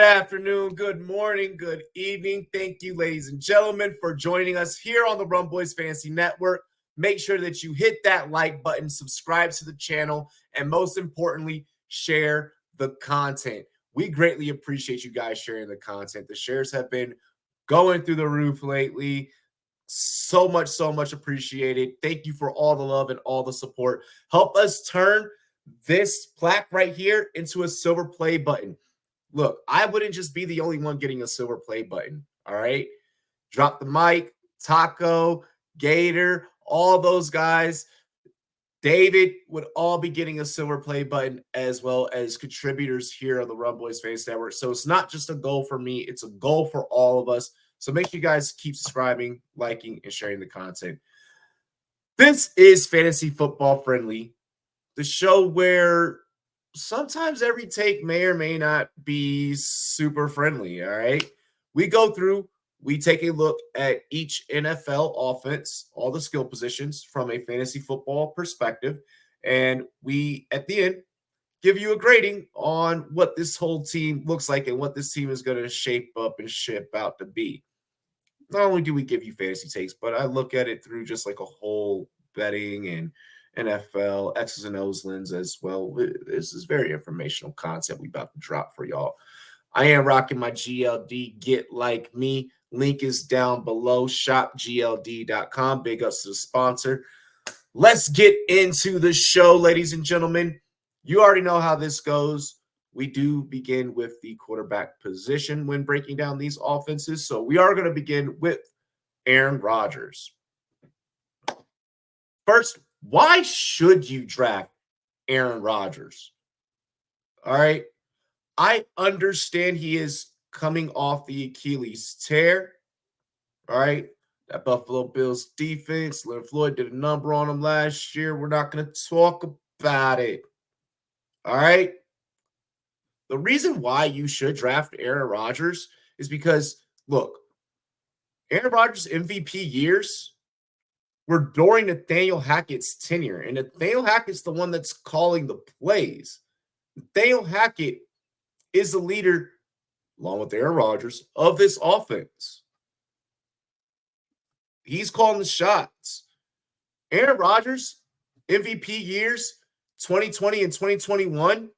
afternoon, good morning, good evening. Thank you, ladies and gentlemen, for joining us here on the Rumboyz Fantasy Network. Make sure that you hit that like button, subscribe to the channel, and most importantly, share the content. We greatly appreciate you guys sharing the content. The shares have been going through the roof lately. So much appreciated. Thank you for all the love and all the support. Help us turn this plaque right here into a silver play button. Look, I wouldn't just be the only one getting a silver play button, all right? Drop the mic, Taco, Gator, all those guys. David would all be getting a silver play button, as well as contributors here on the Rumboyz Fantasy Network. So it's not just a goal for me, it's a goal for all of us. So make sure you guys keep subscribing, liking, and sharing the content. This is Fantasy Football Friendly, the show where sometimes every take may or may not be super friendly, all right? We go through, we take a look at each NFL offense, all the skill positions from a fantasy football perspective, and we, at the end, give you a grading on what this whole team looks like and what this team is going to shape up and ship out to be. Not only do we give you fantasy takes, but I look at it through just like a whole betting and NFL, X's and O's lens as well. This is very informational content we about to drop for y'all. I am rocking my GLD Get Like Me. Link is down below, shopgld.com. Big ups to the sponsor. Let's get into the show, ladies and gentlemen. You already know how this goes. We do begin with the quarterback position when breaking down these offenses. So we are going to begin with Aaron Rodgers. First, why should you draft Aaron Rodgers? All right. I understand he is coming off the Achilles tear. All right. That Buffalo Bills defense, Leonard Floyd did a number on him last year. We're not going to talk about it. All right. The reason why you should draft Aaron Rodgers is because, look, Aaron Rodgers' MVP years were during Nathaniel Hackett's tenure. And Nathaniel Hackett's the one that's calling the plays. Nathaniel Hackett is the leader, along with Aaron Rodgers, of this offense. He's calling the shots. Aaron Rodgers, MVP years, 2020 and 2021,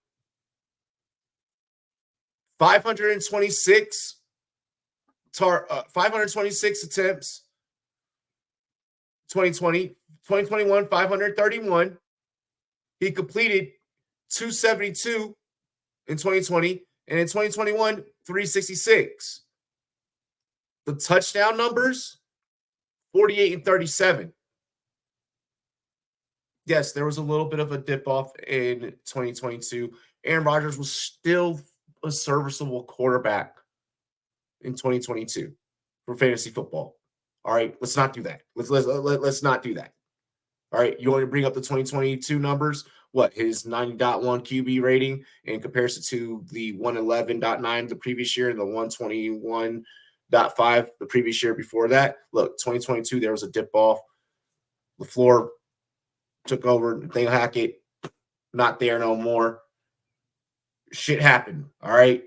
526 attempts. 2021, 531. He completed 272 in 2020, and in 2021, 366. The touchdown numbers, 48 and 37. Yes, there was a little bit of a dip off in 2022. Aaron Rodgers was still a serviceable quarterback in 2022 for fantasy football. All right, let's not do that. Let's not do that. All right, you want to bring up the 2022 numbers? What, his 90.1 QB rating in comparison to the 111.9 the previous year and the 121.5 the previous year before that? Look, 2022, there was a dip off. LaFleur took over. Nathaniel Hackett, not there no more. Shit happened, all right?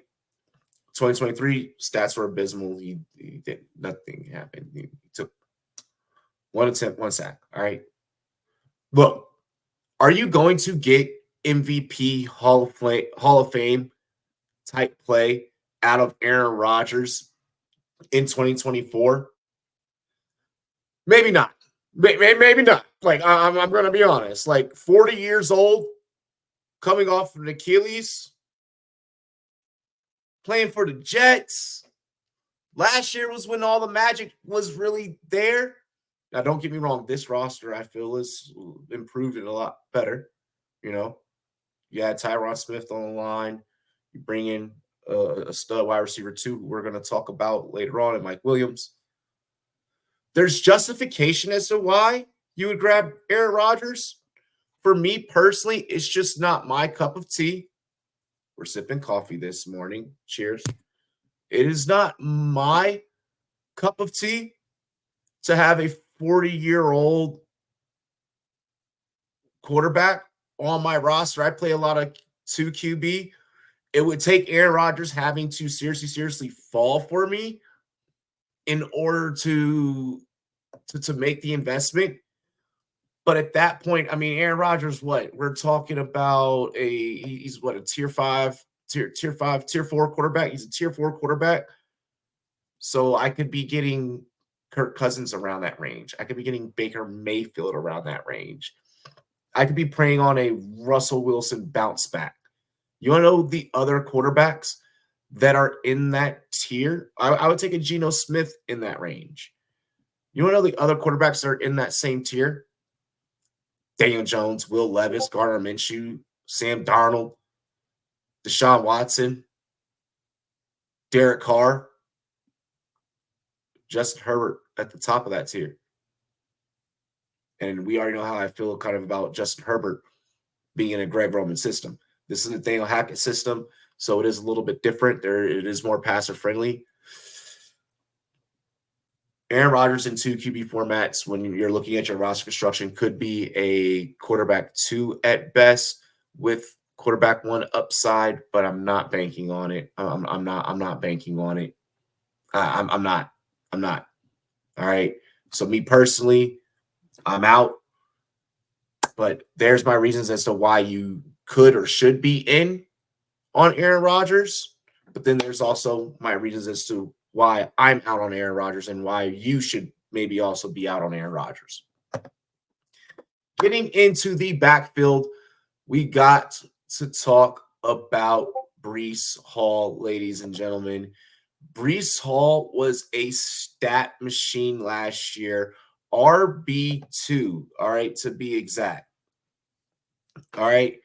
2023, stats were abysmal. He did nothing happened. He took one attempt, one sack. All right. Look, are you going to get MVP Hall of Fame type play out of Aaron Rodgers in 2024? Maybe not. Maybe not. Like, I'm going to be honest. Like, 40 years old, coming off of an Achilles, playing for the Jets. Last year was when all the magic was really there. Now, don't get me wrong. This roster, I feel, is improved and a lot better. You know, you had Tyron Smith on the line. You bring in a stud wide receiver, too, who we're going to talk about later on, and Mike Williams. There's justification as to why you would grab Aaron Rodgers. For me personally, it's just not my cup of tea. We're sipping coffee this morning. Cheers. It is not my cup of tea to have a 40-year-old quarterback on my roster. I play a lot of 2 QB, it would take Aaron Rodgers having to seriously fall for me in order to make the investment. But at that point, I mean, Aaron Rodgers, what? We're talking about he's what, a tier 4 quarterback. He's a tier 4 quarterback. So I could be getting Kirk Cousins around that range. I could be getting Baker Mayfield around that range. I could be preying on a Russell Wilson bounce back. You want to know the other quarterbacks that are in that tier? I would take a Geno Smith in that range. You want to know the other quarterbacks that are in that same tier? Daniel Jones, Will Levis, Gardner Minshew, Sam Darnold, Deshaun Watson, Derek Carr, Justin Herbert at the top of that tier. And we already know how I feel kind of about Justin Herbert being in a Greg Roman system. This is a Nathaniel Hackett system, so it is a little bit different. It is more passer friendly. Aaron Rodgers in 2 QB formats, when you're looking at your roster construction, could be a quarterback 2 at best with quarterback 1 upside, but I'm not banking on it. I'm not banking on it. I'm not. All right. So me personally, I'm out. But there's my reasons as to why you could or should be in on Aaron Rodgers. But then there's also my reasons as to why I'm out on Aaron Rodgers and why you should maybe also be out on Aaron Rodgers. Getting into the backfield, we got to talk about Breece Hall, ladies and gentlemen. Breece Hall was a stat machine last year. RB2, all right, to be exact. All right.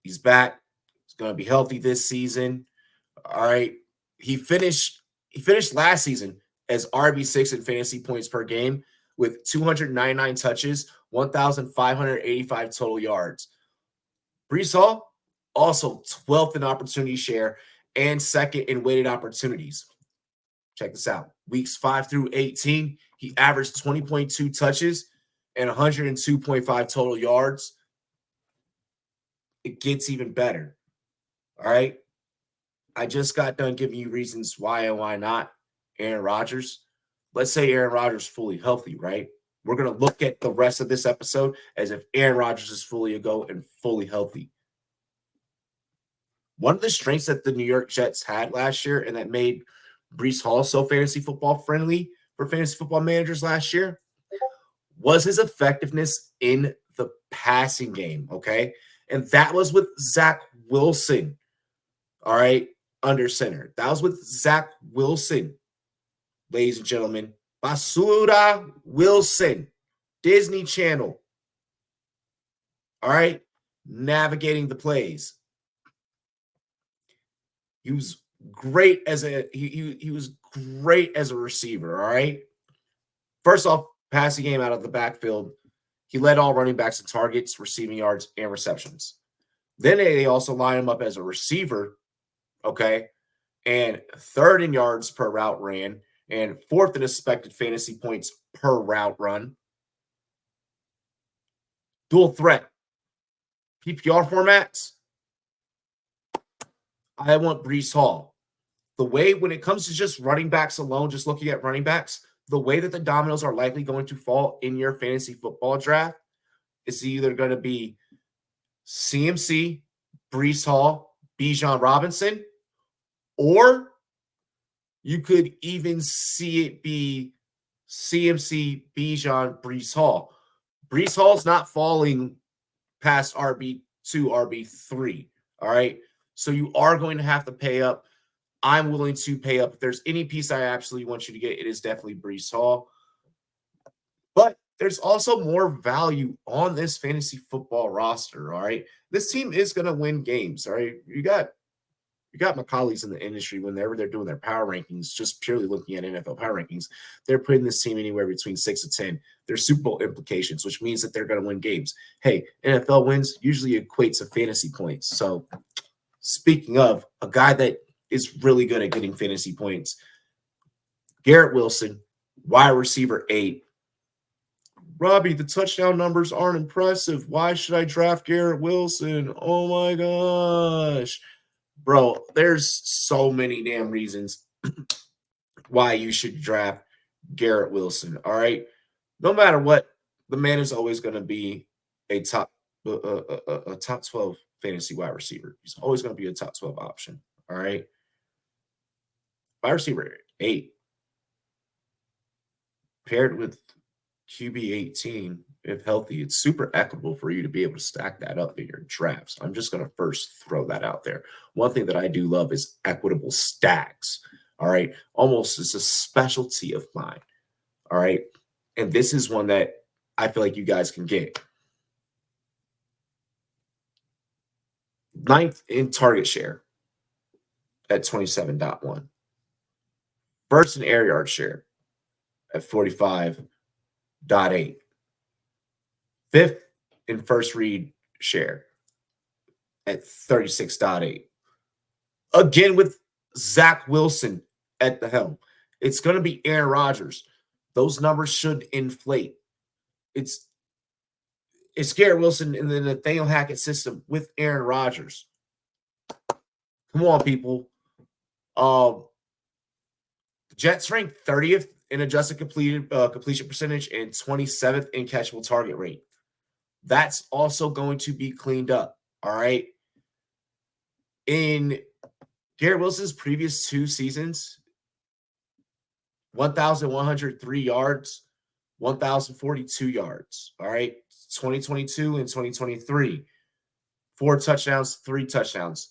He's back. He's going to be healthy this season. All right. He finished last season as RB6 in fantasy points per game with 299 touches, 1,585 total yards. Breece Hall, also 12th in opportunity share and 2nd in weighted opportunities. Check this out. Weeks 5 through 18, he averaged 20.2 touches and 102.5 total yards. It gets even better. All right. I just got done giving you reasons why and why not Aaron Rodgers. Let's say Aaron Rodgers fully healthy, right? We're going to look at the rest of this episode as if Aaron Rodgers is fully a go and fully healthy. One of the strengths that the New York Jets had last year and that made Breece Hall so fantasy football friendly for fantasy football managers last year was his effectiveness in the passing game, okay? And that was with Zach Wilson, all right, under center. That was with Zach Wilson, ladies and gentlemen. Basura Wilson, Disney Channel, all right, navigating the plays. He was great as he was great as a receiver, all right? First off, passing game out of the backfield, he led all running backs in targets, receiving yards, and receptions. Then they also line him up as a receiver, okay, and 3rd in yards per route ran and 4th in expected fantasy points per route run. Dual threat. PPR formats, I want Breece Hall. The way when it comes to just running backs alone, just looking at running backs, the way that the dominoes are likely going to fall in your fantasy football draft is either going to be CMC, Breece Hall, Bijan Robinson, or you could even see it be CMC, Bijan, Breece Hall. Breece Hall's not falling past RB2, RB3, all right? So you are going to have to pay up. I'm willing to pay up. If there's any piece I absolutely want you to get, it is definitely Breece Hall. But there's also more value on this fantasy football roster, all right? This team is going to win games, all right? You got my colleagues in the industry, whenever they're doing their power rankings, just purely looking at NFL power rankings, they're putting this team anywhere between 6 to 10. There's Super Bowl implications, which means that they're going to win games. Hey, NFL wins usually equates to fantasy points. So speaking of a guy that is really good at getting fantasy points, Garrett Wilson, wide receiver 8, Robbie, the touchdown numbers aren't impressive. Why should I draft Garrett Wilson? Oh my gosh. Bro, there's so many damn reasons why you should draft Garrett Wilson. All right. No matter what, the man is always going to be a top 12 fantasy wide receiver. He's always going to be a top 12 option. All right. Wide receiver 8 paired with QB 18, if healthy, it's super equitable for you to be able to stack that up in your drafts. I'm just going to first throw that out there. One thing that I do love is equitable stacks. All right. Almost it's a specialty of mine. All right. And this is one that I feel like you guys can get. 9th in target share at 27.1. First in air yard share at 45.8. 5th in first read share at 36.8. Again with Zach Wilson at the helm. It's going to be Aaron Rodgers. Those numbers should inflate. It's Garrett Wilson in the Nathaniel Hackett system with Aaron Rodgers. Come on, people. The Jets ranked 30th in adjusted completion percentage and 27th in catchable target rate. That's also going to be cleaned up. All right. In Garrett Wilson's previous 2 seasons, 1,103 yards, 1,042 yards. All right. 2022 and 2023. 4 touchdowns, 3 touchdowns.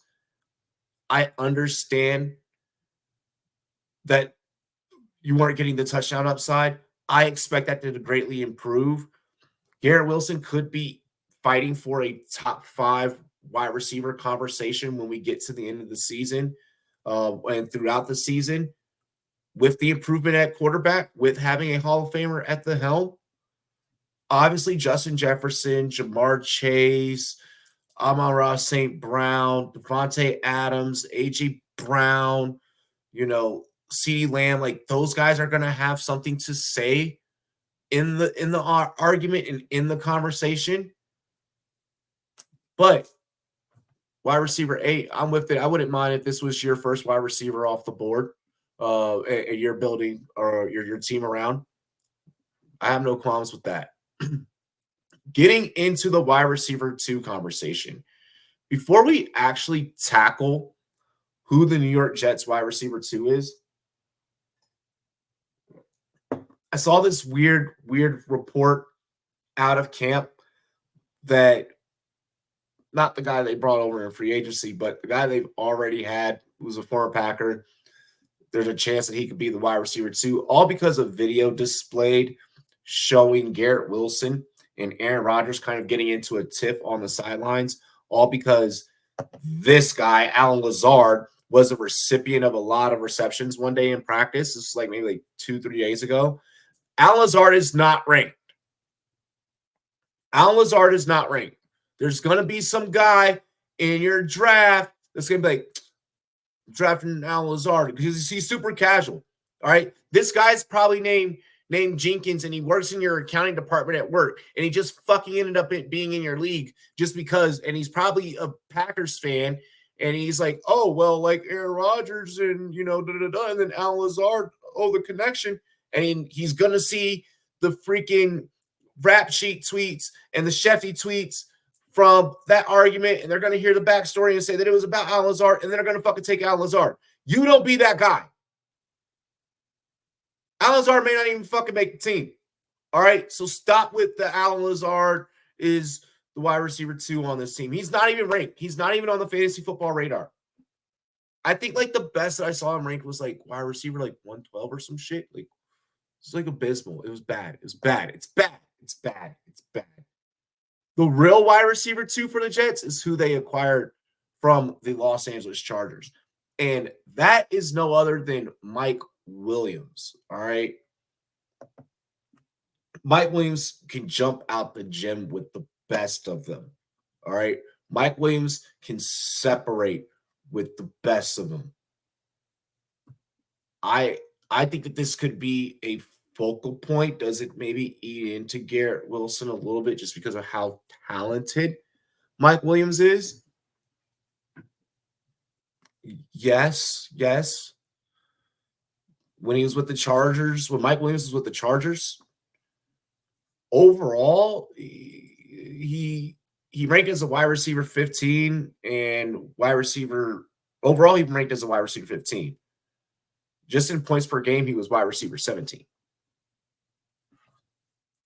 I understand that you weren't getting the touchdown upside. I expect that to greatly improve. Garrett Wilson could be fighting for a top 5 wide receiver conversation when we get to the end of the season and throughout the season. With the improvement at quarterback, with having a Hall of Famer at the helm, obviously Justin Jefferson, Jamar Chase, Amon-Ra St. Brown, Devontae Adams, A.J. Brown, CeeDee Lamb, like those guys are going to have something to say in the argument and in the conversation. But wide receiver 8, I'm with it. I wouldn't mind if this was your first wide receiver off the board. You're building or your team around. I have no qualms with that. Getting into the wide receiver 2 conversation. Before we actually tackle who the New York Jets wide receiver 2 is, I saw this weird report out of camp that not the guy they brought over in free agency, but the guy they've already had, who's a former Packer, there's a chance that he could be the wide receiver 2, all because of video displayed showing Garrett Wilson and Aaron Rodgers kind of getting into a tiff on the sidelines, all because this guy, Alan Lazard, was a recipient of a lot of receptions one day in practice. This is like maybe 2-3 days ago. Alan Lazard is not ranked. Alan Lazard is not ranked. There's going to be some guy in your draft that's going to be like, drafting Alan Lazard because he's super casual. All right. This guy's probably named Jenkins and he works in your accounting department at work and he just fucking ended up being in your league just because, and he's probably a Packers fan and he's like, oh, well, like Aaron Rodgers and, and then Alan Lazard, the connection. And he's going to see the freaking rap sheet tweets and the Sheffy tweets from that argument, and they're going to hear the backstory and say that it was about Alan Lazard, and then they're going to fucking take Alan Lazard. You don't be that guy. Alan Lazard may not even fucking make the team. All right? So stop with the Alan Lazard is the wide receiver 2 on this team. He's not even ranked. He's not even on the fantasy football radar. I think the best that I saw him ranked was wide receiver 112 or some shit. It's abysmal. It was bad. It's bad. It's bad. It's bad. It's bad. The real wide receiver 2 for the Jets is who they acquired from the Los Angeles Chargers. And that is no other than Mike Williams. All right. Mike Williams can jump out the gym with the best of them. All right. Mike Williams can separate with the best of them. I think that this could be a focal point? Does it maybe eat into Garrett Wilson a little bit just because of how talented Mike Williams is? Yes, yes. When he was with the Chargers, when Mike Williams was with the Chargers, overall, he ranked as a wide receiver 15 and wide receiver overall, he ranked as a wide receiver 15. Just in points per game, he was wide receiver 17.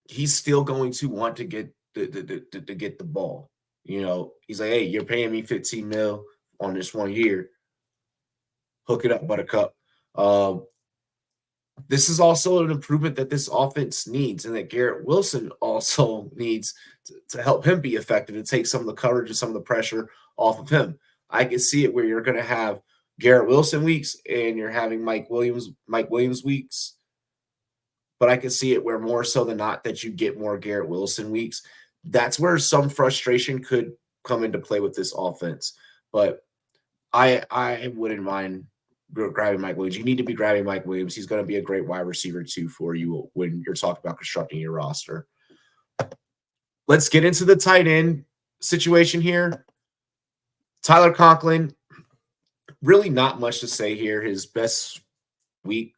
He's still going to want to get to get the ball. You know, he's like, hey, you're paying me 15 mil on this 1 year. Hook it up, Buttercup. This is also an improvement that this offense needs, and that Garrett Wilson also needs to help him be effective and take some of the coverage and some of the pressure off of him. I can see it where you're going to have Garrett Wilson weeks and you're having Mike Williams weeks. But I can see it where more so than not that you get more Garrett Wilson weeks. That's where some frustration could come into play with this offense. But I wouldn't mind grabbing Mike Williams. You need to be grabbing Mike Williams. He's going to be a great wide receiver too for you when you're talking about constructing your roster. Let's get into the tight end situation here. Tyler Conklin, really not much to say here. His best week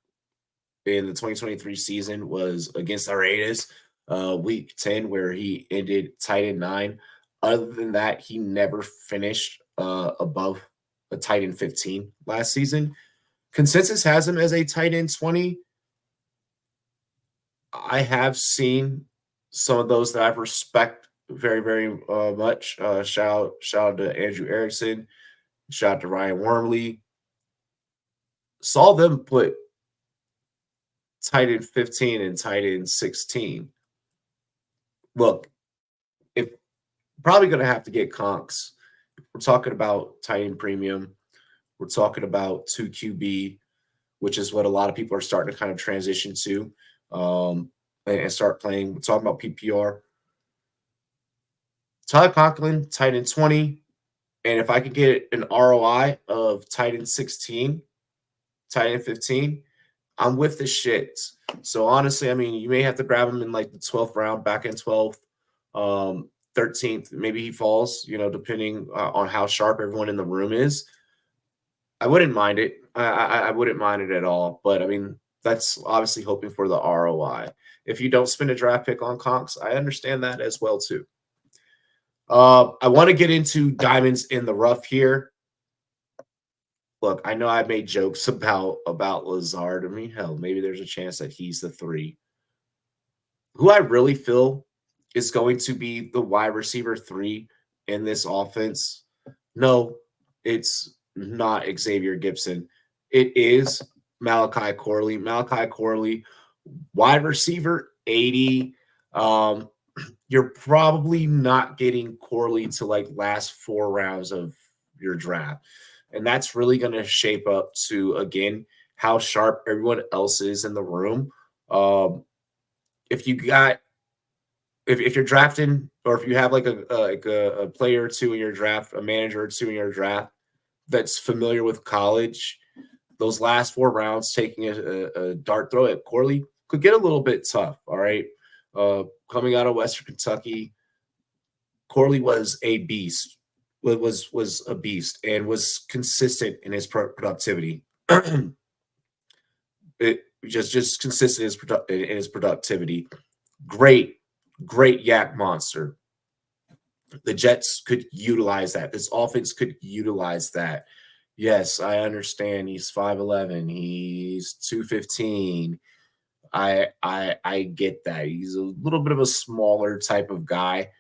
in the 2023 season was against the Raiders, week 10, where he ended tight end 9. Other than that, he never finished above a tight end 15 last season. Consensus has him as a tight end 20. I have seen some of those that I respect very, very much. Shout out to Andrew Erickson. Shout out to Ryan Wormley. Saw them put tight end 15 and tight end 16. Look, if probably going to have to get Conks. We're talking about tight end premium. We're talking about 2 QB, which is what a lot of people are starting to kind of transition to and start playing. We're talking about PPR. Tyler Conklin, tight end 20. And if I could get an ROI of tight end 16, tight end 15, I'm with the shits. So honestly, I mean, you may have to grab him in like the 12th round, back in 12th, 13th. Maybe he falls, you know, depending on how sharp everyone in the room is. I wouldn't mind it. I wouldn't mind it at all. But I mean, that's obviously hoping for the ROI. If you don't spend a draft pick on Conks, I understand that as well too. I want to get into diamonds in the rough here. Look, I know I made jokes about Lazard. I mean, hell, maybe there's a chance that he's the 3. Who I really feel is going to be the wide receiver 3 in this offense. No, it's not Xavier Gibson. It is Malachi Corley. Malachi Corley, wide receiver 80. You're probably not getting Corley to like last 4 rounds of your draft. And that's really going to shape up to, again, how sharp everyone else is in the room. If you're drafting, or if you have like a player or 2 in your draft, a manager or 2 in your draft that's familiar with college, those last 4 rounds taking a dart throw at Corley could get a little bit tough. All right. Coming out of Western Kentucky, Corley was a beast. Was a beast and was consistent in his productivity. It just consistent in his productivity. Great yak monster. The Jets could utilize that. This offense could utilize that. Yes, I understand. He's 5'11". He's 215. I get that. He's a little bit of a smaller type of guy,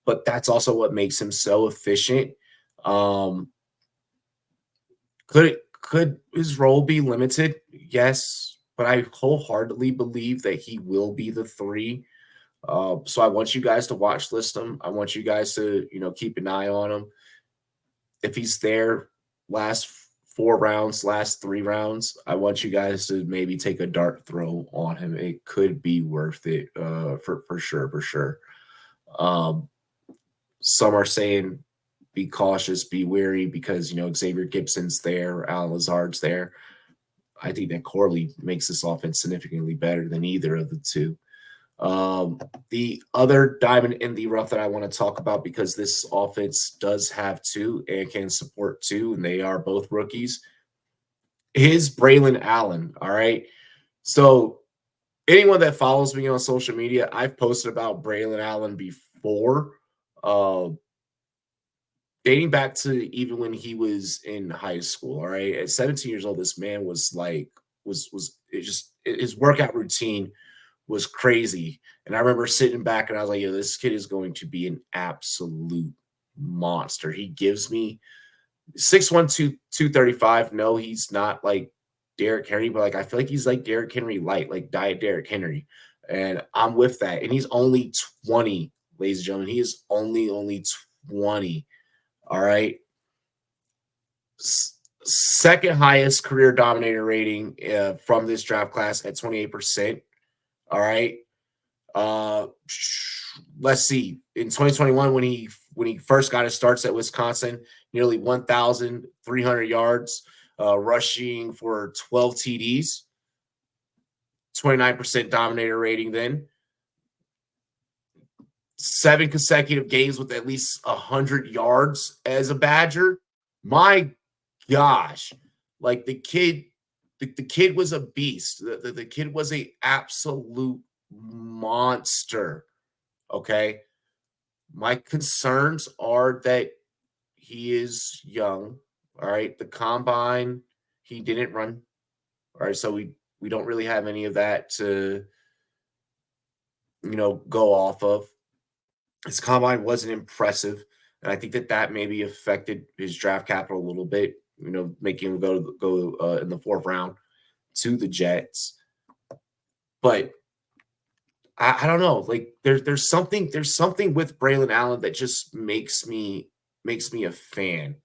but that's also what makes him so efficient. Could his role be limited? Yes, but I wholeheartedly believe that he will be the 3. So I want you guys to watch list him. I want you guys to, you know, keep an eye on him. If he's there last 4 rounds, last 3 rounds, I want you guys to maybe take a dart throw on him. It could be worth it for sure. Some are saying be cautious, be wary, because, you know, Xavier Gibson's there, Al Lazard's there. I think that Corley makes this offense significantly better than either of the two. The other diamond in the rough that I want to talk about, because this offense does have two and can support two, and they are both rookies, is Braylon Allen. All right. So anyone that follows me on social media, I've posted about Braylon Allen before, dating back to even when he was in high school. All right. At 17 years old, this man was like, his workout routine was crazy. And I remember sitting back and I was like, yo, this kid is going to be an absolute monster. He gives me 6'1", 235. No, he's not like Derrick Henry, but like I feel like he's like Derrick Henry light, like diet Derrick Henry. And I'm with that. And he's only 20, ladies and gentlemen. He is only 20. All right. Second highest career dominator rating from this draft class at 28%. All right. Let's see. In 2021, when he first got his starts at Wisconsin, nearly 1,300 yards, rushing for 12 TDs, 29% dominator rating then. 7 consecutive games with at least 100 yards as a Badger. My gosh, like the kid was a beast. The kid was an absolute monster. Okay. My concerns are that he is young. All right. The combine, he didn't run. All right. So we don't really have any of that to, go off of. His combine wasn't impressive. And I think that maybe affected his draft capital a little bit, making him go in the 4th round to the Jets. But I don't know. Like there's something with Braylon Allen that just makes me a fan.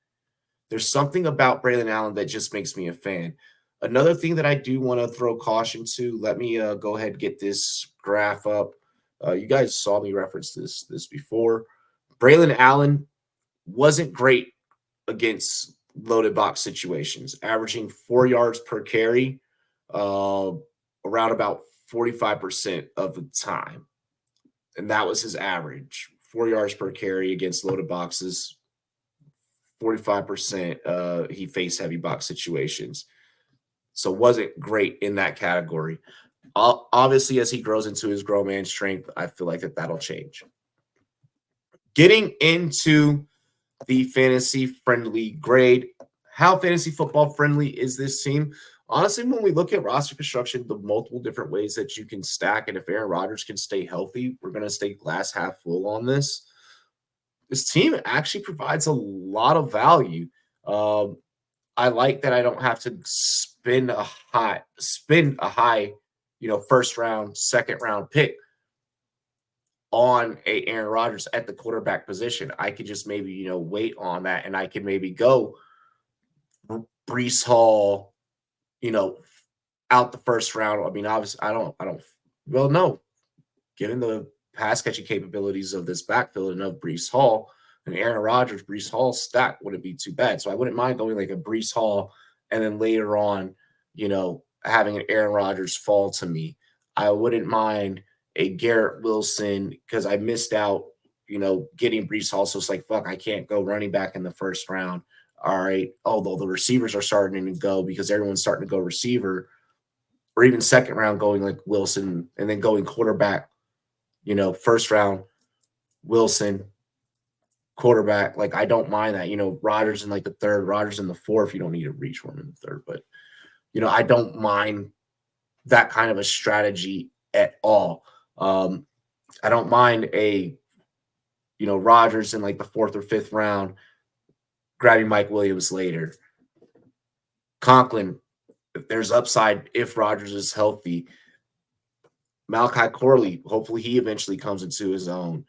There's something about Braylon Allen that just makes me a fan. Another thing that I do want to throw caution to, let me go ahead and get this graph up. You guys saw me reference this before. Braylon Allen wasn't great against loaded box situations, averaging 4 yards per carry, around about 45% of the time. And that was his average, 4 yards per carry against loaded boxes. 45% he faced heavy box situations. So wasn't great in that category. Obviously, as he grows into his grown man strength, I feel like that'll change. Getting into the fantasy-friendly grade, how fantasy football friendly is this team? Honestly, when we look at roster construction, the multiple different ways that you can stack, and if Aaron Rodgers can stay healthy, we're going to stay glass half full on this. This team actually provides a lot of value. I like that I don't have to spend a high, first round, second round pick on a Aaron Rodgers at the quarterback position. I could just maybe, wait on that, and I could maybe go Breece Hall, out the first round. I mean, obviously, no. Given the pass catching capabilities of this backfield and of Breece Hall and Aaron Rodgers, Breece Hall stack wouldn't be too bad. So I wouldn't mind going like a Breece Hall and then later on, having an Aaron Rodgers fall to me. I wouldn't mind a Garrett Wilson because I missed out, getting Breece Hall. So it's like, fuck, I can't go running back in the first round. All right. Although the receivers are starting to go because everyone's starting to go receiver, or even second round going like Wilson and then going quarterback, first round Wilson, quarterback. Like, I don't mind that, Rodgers in like the third, Rodgers in the fourth. You don't need to reach one in the third, but I don't mind that kind of a strategy at all. I don't mind a, Rodgers in like the 4th or 5th round, grabbing Mike Williams later. Conklin, if there's upside, if Rodgers is healthy. Malachi Corley, hopefully he eventually comes into his own.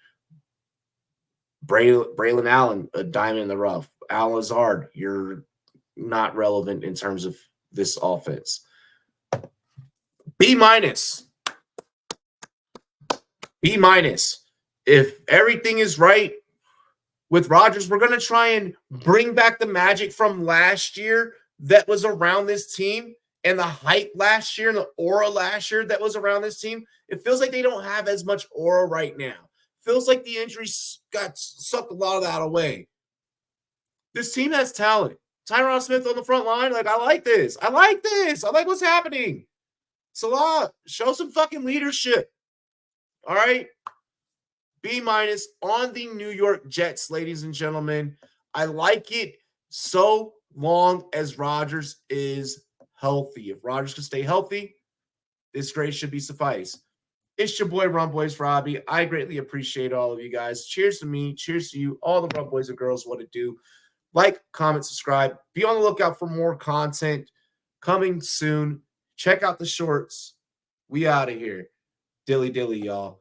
Braylon Allen, a diamond in the rough. Al Lazard, you're not relevant in terms of this offense. B-. If everything is right with Rodgers, we're going to try and bring back the magic from last year that was around this team and the hype last year and the aura last year that was around this team, it feels like they don't have as much aura right now. Feels like the injuries got sucked a lot of that away. This team has talent. Tyron Smith on the front line, like, I like this. I like this. I like what's happening. Salah, show some fucking leadership. All right? B- on the New York Jets, ladies and gentlemen. I like it so long as Rodgers is healthy. If Rodgers can stay healthy, this grade should be suffice. It's your boy, RumboyzRobbie. I greatly appreciate all of you guys. Cheers to me. Cheers to you. All the Rumboys and girls want to do. Like, comment, subscribe. Be on the lookout for more content coming soon. Check out the shorts. We out of here. Dilly dilly, y'all.